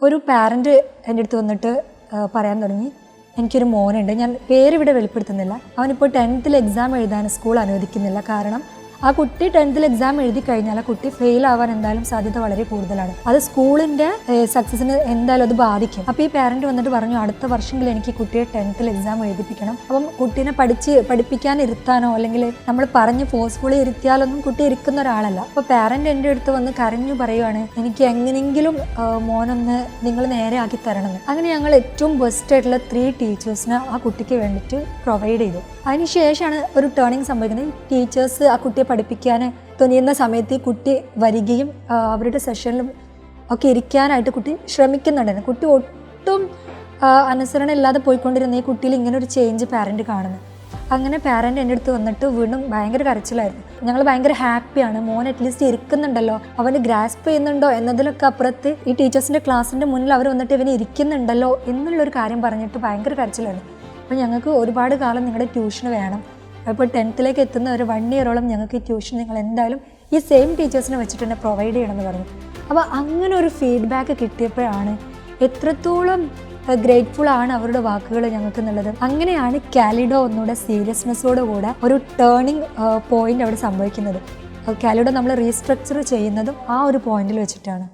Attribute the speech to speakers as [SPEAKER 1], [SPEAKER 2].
[SPEAKER 1] ഒരു പാരൻറ്റ് എൻ്റെ അടുത്ത് വന്നിട്ട് പറയാൻ തുടങ്ങി, എനിക്കൊരു മോനുണ്ട്, ഞാൻ പേരിവിടെ വെളിപ്പെടുത്തുന്നില്ല, അവനിപ്പോൾ 10th എക്സാം എഴുതാൻ സ്കൂൾ അനുവദിക്കുന്നില്ല. കാരണം ആ കുട്ടി 10th എക്സാം എഴുതി കഴിഞ്ഞാൽ ആ കുട്ടി ഫെയിൽ ആവാൻ എന്തായാലും സാധ്യത വളരെ കൂടുതലാണ്. അത് സ്കൂളിൻ്റെ സക്സസിന് എന്തായാലും അത് ബാധിക്കും. അപ്പോൾ ഈ പാരൻറ്റ് വന്നിട്ട് പറഞ്ഞു, അടുത്ത വർഷമെങ്കിലും എനിക്ക് കുട്ടിയെ 10th എക്സാം എഴുതിപ്പിക്കണം. അപ്പം കുട്ടീനെ പഠിപ്പിക്കാൻ ഇരുത്താനോ അല്ലെങ്കിൽ നമ്മൾ പറഞ്ഞ് ഫോഴ്സ്ഫുള്ളി ഇരുത്തിയാലൊന്നും കുട്ടി ഇരിക്കുന്ന ഒരാളല്ല. അപ്പോൾ പാരൻറ്റ് എൻ്റെ അടുത്ത് വന്ന് കരഞ്ഞു പറയുവാണ്, എനിക്ക് എങ്ങനെയെങ്കിലും മോനൊന്ന് നിങ്ങൾ നേരെ ആക്കി തരണമെന്ന്. അങ്ങനെ ഞങ്ങൾ ഏറ്റവും ബെസ്റ്റ് ആയിട്ടുള്ള 3 ടീച്ചേഴ്സിനെ ആ കുട്ടിക്ക് വേണ്ടിയിട്ട് പ്രൊവൈഡ് ചെയ്തു. അതിനുശേഷമാണ് ഒരു ടേണിങ് സംഭവിക്കുന്നത്. ടീച്ചേഴ്സ് ആ കുട്ടിയെ പഠിപ്പിക്കാൻ തുനിയുന്ന സമയത്ത് ഈ കുട്ടി വരികയും അവരുടെ സെഷനിലും ഒക്കെ ഇരിക്കാനായിട്ട് കുട്ടി ശ്രമിക്കുന്നുണ്ടായിരുന്നു. കുട്ടി ഒട്ടും അനുസരണ ഇല്ലാതെ പോയിക്കൊണ്ടിരുന്ന ഈ കുട്ടിയിൽ ഇങ്ങനെ ഒരു ചേഞ്ച് പാരൻറ്റ് കാണുന്നു. അങ്ങനെ പാരൻറ്റ് എൻ്റെ അടുത്ത് വന്നിട്ട് വീണ്ടും ഭയങ്കര കരച്ചിലായിരുന്നു. ഞങ്ങൾ ഭയങ്കര ഹാപ്പിയാണ്, മോൻ അറ്റ്ലീസ്റ്റ് ഇരിക്കുന്നുണ്ടല്ലോ, അവന് ഗ്രാസ്പ് ചെയ്യുന്നുണ്ടോ എന്നതിലൊക്കെ അപ്പുറത്ത് ഈ ടീച്ചേഴ്സിൻ്റെ ക്ലാസ്സിൻ്റെ മുന്നിൽ അവർ വന്നിട്ട് ഇവന് ഇരിക്കുന്നുണ്ടല്ലോ എന്നുള്ളൊരു കാര്യം പറഞ്ഞിട്ട് ഭയങ്കര കരച്ചിലായിരുന്നു. അപ്പോൾ ഞങ്ങൾക്ക് ഒരുപാട് കാലം നിങ്ങളുടെ ട്യൂഷന് വേണം, അപ്പോൾ 10th എത്തുന്ന ഒരു 1 ഇയറോളം ഞങ്ങൾക്ക് ഈ ട്യൂഷൻ നിങ്ങൾ എന്തായാലും ഈ സെയിം ടീച്ചേഴ്സിനെ വെച്ചിട്ട് തന്നെ പ്രൊവൈഡ് ചെയ്യണമെന്ന് പറഞ്ഞു. അപ്പോൾ അങ്ങനെ ഒരു ഫീഡ്ബാക്ക് കിട്ടിയപ്പോഴാണ് എത്രത്തോളം ഗ്രേറ്റ്ഫുൾ ആണ് അവരുടെ വാക്കുകൾ ഞങ്ങൾക്ക് എന്നുള്ളത്. അങ്ങനെയാണ് കാലിഡോ ഒന്നുകൂടെ സീരിയസ്നെസ്സോടുകൂടെ ഒരു ടേണിംഗ് പോയിന്റ് അവിടെ സംഭവിക്കുന്നത്. കാലിഡോ നമ്മൾ റീസ്ട്രക്ചർ ചെയ്യുന്നതും ആ ഒരു പോയിന്റിൽ വെച്ചിട്ടാണ്.